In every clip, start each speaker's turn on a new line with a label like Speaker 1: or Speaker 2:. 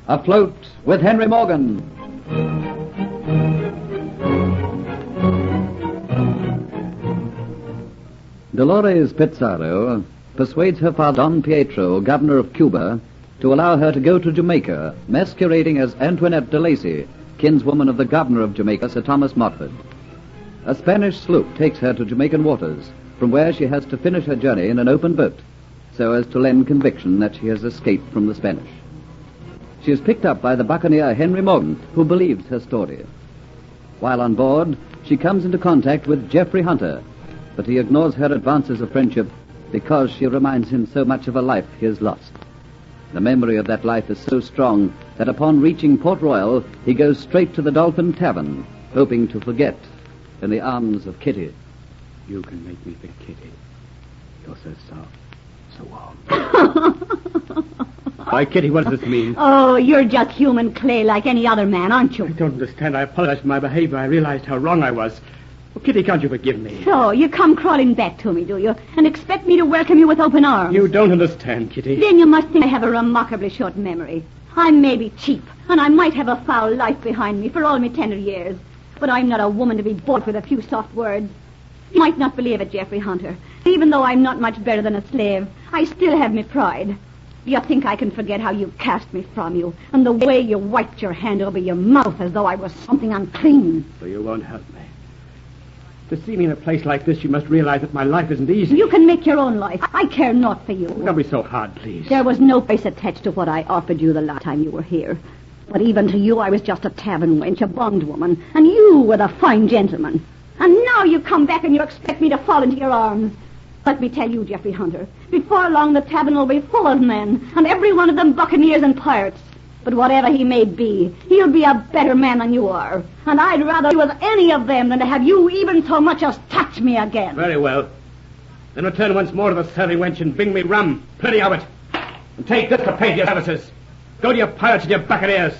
Speaker 1: Afloat with Henry Morgan. Dolores Pizarro persuades her father, Don Pietro, governor of Cuba, to allow her to go to Jamaica, masquerading as Antoinette de Lacy, kinswoman of the governor of Jamaica, Sir Thomas Montford. A Spanish sloop takes her to Jamaican waters, from where she has to finish her journey in an open boat, so as to lend conviction that she has escaped from the Spanish. She is picked up by the buccaneer Henry Morgan, who believes her story. While on board, she comes into contact with Geoffrey Hunter, but he ignores her advances of friendship because she reminds him so much of a life he has lost. The memory of that life is so strong that upon reaching Port Royal, he goes straight to the Dolphin Tavern, hoping to forget in the arms of Kitty.
Speaker 2: You can make me think, Kitty. You're so soft, so warm. Why, Kitty, what does this mean?
Speaker 3: Oh, you're just human clay like any other man, aren't you?
Speaker 2: I don't understand. I apologize for my behavior. I realized how wrong I was. Oh, Kitty, can't you forgive me?
Speaker 3: So, you come crawling back to me, do you? And expect me to welcome you with open arms?
Speaker 2: You don't understand, Kitty.
Speaker 3: Then you must think I have a remarkably short memory. I may be cheap, and I might have a foul life behind me for all my tender years. But I'm not a woman to be bought with a few soft words. You might not believe it, Geoffrey Hunter. Even though I'm not much better than a slave, I still have my pride. Do you think I can forget how you cast me from you, and the way you wiped your hand over your mouth as though I was something unclean?
Speaker 2: So you won't help me. To see me in a place like this, you must realize that my life isn't easy.
Speaker 3: You can make your own life. I care not for you.
Speaker 2: Don't be so hard, please.
Speaker 3: There was no price attached to what I offered you the last time you were here. But even to you, I was just a tavern wench, a bondwoman, and you were the fine gentleman. And now you come back and you expect me to fall into your arms. Let me tell you, Geoffrey Hunter, before long the tavern will be full of men, and every one of them buccaneers and pirates. But whatever he may be, he'll be a better man than you are. And I'd rather be with any of them than to have you even so much as touch me again.
Speaker 2: Very well. Then return once more to the serving wench and bring me rum. Plenty of it. And take this to pay for your services. Go to your pirates and your buccaneers.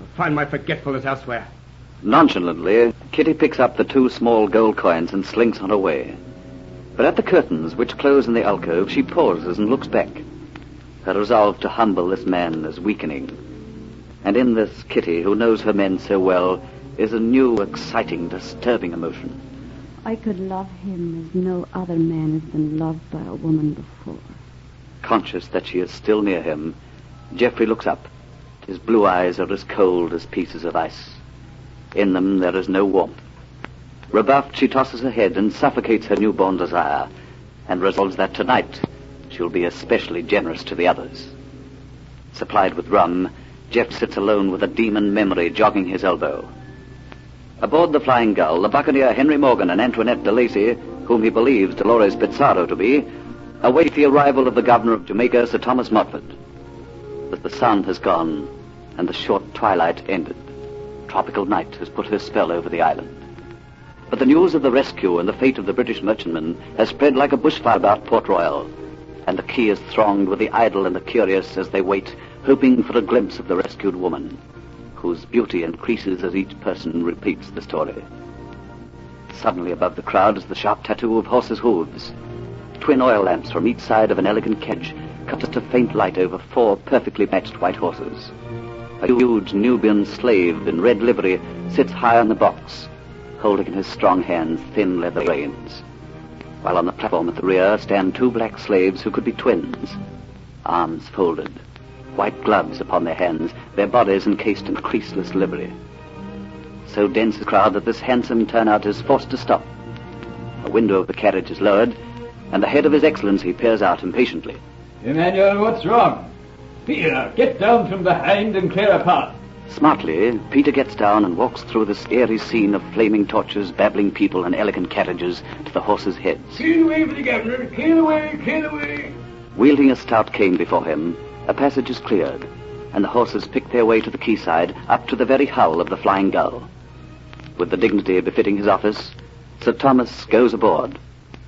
Speaker 2: I'll find my forgetfulness elsewhere.
Speaker 1: Nonchalantly, Kitty picks up the 2 small gold coins and slinks on her way. But at the curtains, which close in the alcove, she pauses and looks back. Her resolve to humble this man is weakening. And in this Kitty, who knows her men so well, is a new, exciting, disturbing emotion.
Speaker 3: I could love him as no other man has been loved by a woman before.
Speaker 1: Conscious that she is still near him, Geoffrey looks up. His blue eyes are as cold as pieces of ice. In them there is no warmth. Rebuffed, she tosses her head and suffocates her newborn desire, and resolves that tonight she'll be especially generous to the others. Supplied with rum, Jeff sits alone with a demon memory jogging his elbow. Aboard the Flying Gull, the buccaneer Henry Morgan and Antoinette de Lacy, whom he believes Dolores Pizarro to be, await the arrival of the governor of Jamaica, Sir Thomas Montford. But the sun has gone, and the short twilight ended. Tropical night has put her spell over the island. But the news of the rescue and the fate of the British merchantman has spread like a bushfire about Port Royal, and the quay is thronged with the idle and the curious as they wait, hoping for a glimpse of the rescued woman, whose beauty increases as each person repeats the story. Suddenly above the crowd is the sharp tattoo of horses' hooves. Twin oil lamps from each side of an elegant carriage cast a faint light over 4 perfectly matched white horses. A huge Nubian slave in red livery sits high on the box, holding in his strong hands thin leather reins, while on the platform at the rear stand 2 black slaves who could be twins, arms folded, white gloves upon their hands, their bodies encased in creaseless livery. So dense a crowd that this handsome turnout is forced to stop. A window of the carriage is lowered, and the head of His Excellency peers out impatiently.
Speaker 4: Emmanuel, what's wrong? Peter, get down from behind and clear a path.
Speaker 1: Smartly, Peter gets down and walks through this airy scene of flaming torches, babbling people, and elegant carriages to the horses' heads.
Speaker 4: Clear the way for the governor. Clear the way, clear the way.
Speaker 1: Wielding a stout cane before him, a passage is cleared, and the horses pick their way to the quayside up to the very hull of the Flying Gull. With the dignity befitting his office, Sir Thomas goes aboard,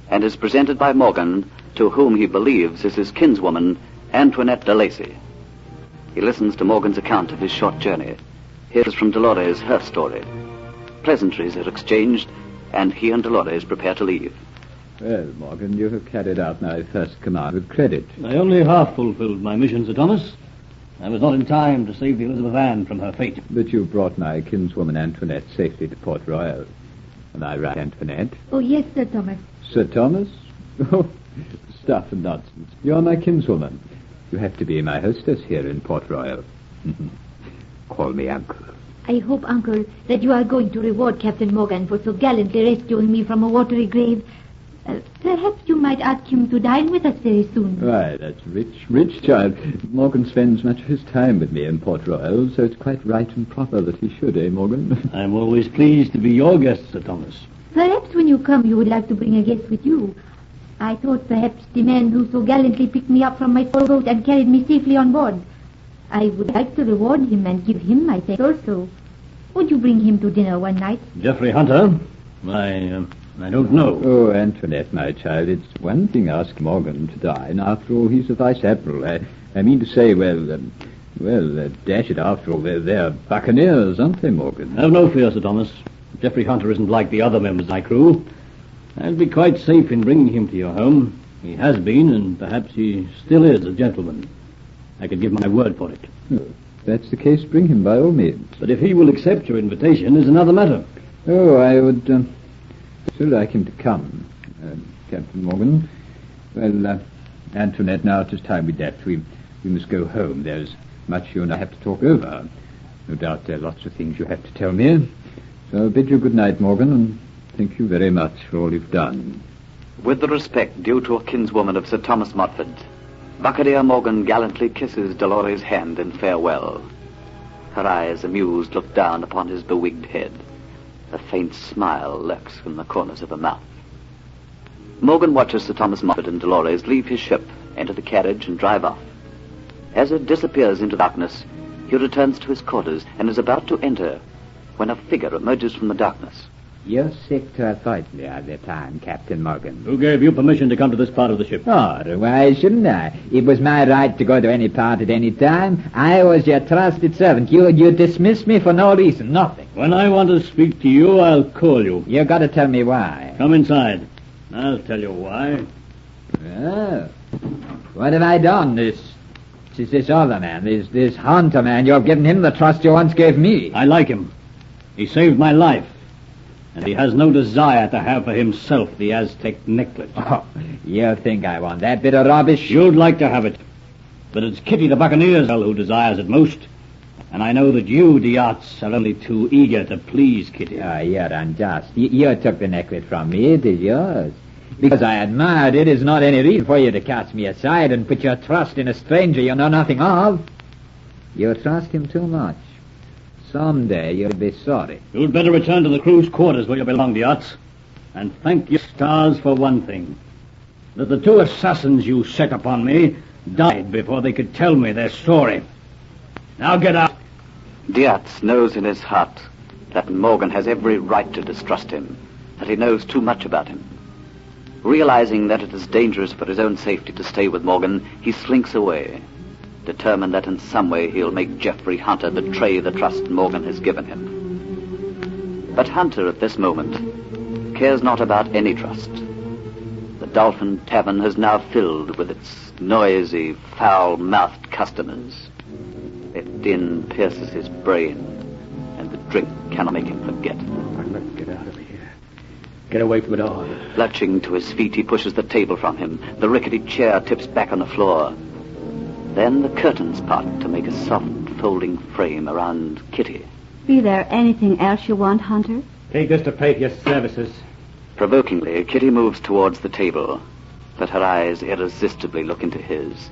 Speaker 1: and is presented by Morgan, to whom he believes is his kinswoman, Antoinette de Lacy. He listens to Morgan's account of his short journey, hears from Dolores her story. Pleasantries are exchanged, and he and Dolores prepare to leave.
Speaker 5: Well, Morgan, you have carried out my first command with credit.
Speaker 6: I only half fulfilled my mission, Sir Thomas.
Speaker 2: I was not in time to save the Elizabeth Ann from her fate.
Speaker 5: But you brought my kinswoman Antoinette safely to Port Royal. Am I right, Antoinette?
Speaker 6: Oh, yes, Sir Thomas.
Speaker 5: Sir Thomas? Oh, stuff and nonsense. You're my kinswoman. You have to be my hostess here in Port Royal. Call me Uncle.
Speaker 6: I hope, Uncle, that you are going to reward Captain Morgan for so gallantly rescuing me from a watery grave. Perhaps you might ask him to dine with us very soon.
Speaker 5: Why, that's rich child. Morgan spends much of his time with me in Port Royal, so it's quite right and proper that he should, eh, Morgan?
Speaker 2: I'm always pleased to be your guest, Sir Thomas.
Speaker 6: Perhaps when you come, you would like to bring a guest with you. I thought perhaps the man who so gallantly picked me up from my boat and carried me safely on board. I would like to reward him and give him my thanks also. Would you bring him to dinner one night?
Speaker 2: Geoffrey Hunter? I don't know.
Speaker 5: Oh, Antoinette, my child, it's one thing ask Morgan to dine. After all, he's a Vice-Admiral. I mean to say, dash it, after all, they're buccaneers, aren't they, Morgan?
Speaker 2: Have no fear, Sir Thomas. Geoffrey Hunter isn't like the other members of my crew. I'll be quite safe in bringing him to your home. He has been, and perhaps he still is, a gentleman. I could give my word for it.
Speaker 5: Oh, if that's the case, bring him by all means.
Speaker 2: But if he will accept your invitation is another matter.
Speaker 5: Oh, I would still like him to come, Captain Morgan. Well, Antoinette, now it is time we left. We must go home. There's much you and I have to talk over. No doubt there are lots of things you have to tell me. So I bid you good night, Morgan, and thank you very much for all you've done.
Speaker 1: With the respect due to a kinswoman of Sir Thomas Montfort, Buccaneer Morgan gallantly kisses Dolores' hand in farewell. Her eyes, amused, look down upon his bewigged head. A faint smile lurks from the corners of her mouth. Morgan watches Sir Thomas Montfort and Dolores leave his ship, enter the carriage, and drive off. As it disappears into darkness, he returns to his quarters and is about to enter when a figure emerges from the darkness.
Speaker 7: You're sick to avoid me all the time, Captain Morgan.
Speaker 2: Who gave you permission to come to this part of the ship?
Speaker 7: Oh, why shouldn't I? It was my right to go to any part at any time. I was your trusted servant. You dismissed me for no reason, nothing.
Speaker 2: When I want to speak to you, I'll call you.
Speaker 7: You gotta tell me why.
Speaker 2: Come inside. I'll tell you why.
Speaker 7: Oh. What have I done? This other man, this Hunter man, you've given him the trust you once gave me.
Speaker 2: I like him. He saved my life. And he has no desire to have for himself the Aztec necklace.
Speaker 7: Oh, you think I want that bit of rubbish?
Speaker 2: You'd like to have it. But it's Kitty the Buccaneer's who desires it most. And I know that you, Diaz, are only too eager to please Kitty.
Speaker 7: Oh, you're unjust. You took the necklace from me. It is yours. Because I admired it is not any reason for you to cast me aside and put your trust in a stranger you know nothing of. You trust him too much. Someday you'll be sorry.
Speaker 2: You'd better return to the crew's quarters where you belong, Diaz. And thank your stars for one thing. That the two assassins you set upon me died before they could tell me their story. Now get out.
Speaker 1: Diaz knows in his heart that Morgan has every right to distrust him, that he knows too much about him. Realizing that it is dangerous for his own safety to stay with Morgan, he slinks away, determined that in some way he'll make Geoffrey Hunter betray the trust Morgan has given him. But Hunter, at this moment, cares not about any trust. The Dolphin Tavern has now filled with its noisy, foul-mouthed customers. Their din pierces his brain, and the drink cannot make him forget.
Speaker 2: Let's get out of here. Get away from it all.
Speaker 1: Clutching to his feet, he pushes the table from him. The rickety chair tips back on the floor. Then the curtains part to make a soft, folding frame around Kitty.
Speaker 3: Be there anything else you want, Hunter?
Speaker 2: Take this to pay for your services.
Speaker 1: Provokingly, Kitty moves towards the table, but her eyes irresistibly look into his.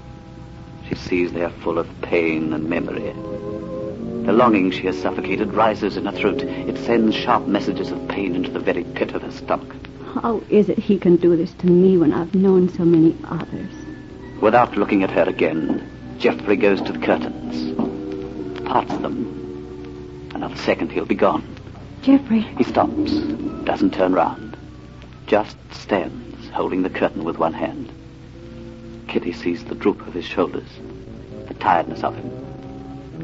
Speaker 1: She sees they are full of pain and memory. The longing she has suffocated rises in her throat. It sends sharp messages of pain into the very pit of her stomach.
Speaker 3: How is it he can do this to me when I've known so many others?
Speaker 1: Without looking at her again, Geoffrey goes to the curtains, parts them. Another second, he'll be gone.
Speaker 3: Geoffrey.
Speaker 1: He stops, doesn't turn round, just stands, holding the curtain with one hand. Kitty sees the droop of his shoulders, the tiredness of him,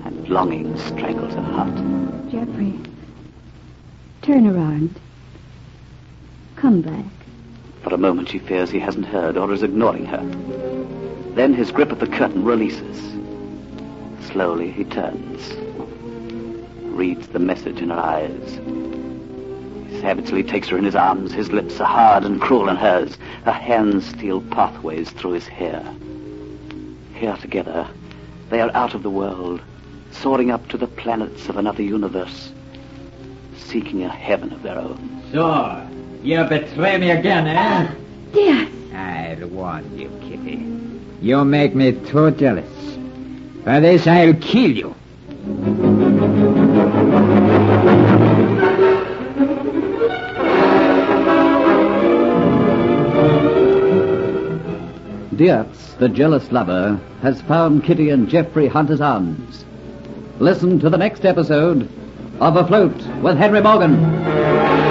Speaker 1: and longing strangles her heart.
Speaker 3: Geoffrey, turn around. Come back.
Speaker 1: For a moment she fears he hasn't heard or is ignoring her. Then his grip of the curtain releases. Slowly he turns, reads the message in her eyes. He savagely takes her in his arms. His lips are hard and cruel in hers. Her hands steal pathways through his hair. Here together, they are out of the world, soaring up to the planets of another universe, seeking a heaven of their own.
Speaker 7: So, you betray me again, eh?
Speaker 6: Dear.
Speaker 7: I'll warn you, Kitty. You make me too jealous. For this, I'll kill you.
Speaker 1: Dietz, the jealous lover, has found Kitty in Geoffrey Hunter's arms. Listen to the next episode of Afloat with Henry Morgan.